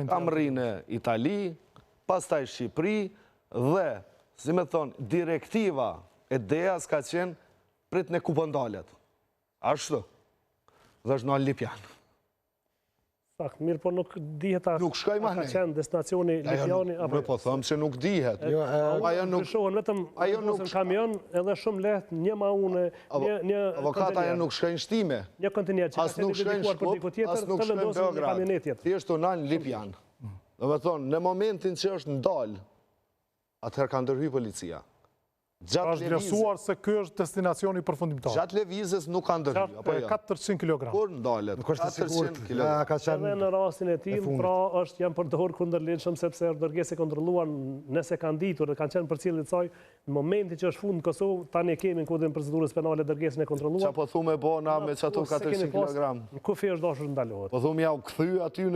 Kam rrinë në Itali, pastaj Shqipëri dhe, si me thonë, direktiva e DEA-s ka qenë prit në ku pëndalet. Ashtu. Dhe është në Lipjan. Mirë, po nuk dihet a ka qenë destinacioni Lipjani. Po thëmë që nuk dihet. Ajo nuk shohen vetëm në kamion edhe shumë lehtë një maune, një avokata ajo nuk shkojnë shtime. Një kontinjer që ka qenë dedikuar për diku tjetër, të vendosin një kamionet tjetër. Thjesht u nalë në Lipjan. Dhe me thonë, në momentin që është ndalë, atëherë ka ndërhyj policia. Është vlerësuar se kjo është destinacioni përfundimtar. Gjatë lëvizjes nuk ka ndërhyj, apo jo? 400 kg. Kur ndalet? 400 kg. Edhe në rastin e tillë, pra është janë përdorur kundërligjshëm sepse dërgesë e kontrolluar nëse kanë ditur dhe kanë qenë përcjellje të saj, në momentin që është fund në Kosovë, tani kemi në kodin e procedurës penale dërgesën e kontrolluar. Çfarë po thumë bona me çato 400 kg? Kufi është dashur ndalohet. Po thumë ja u kthy aty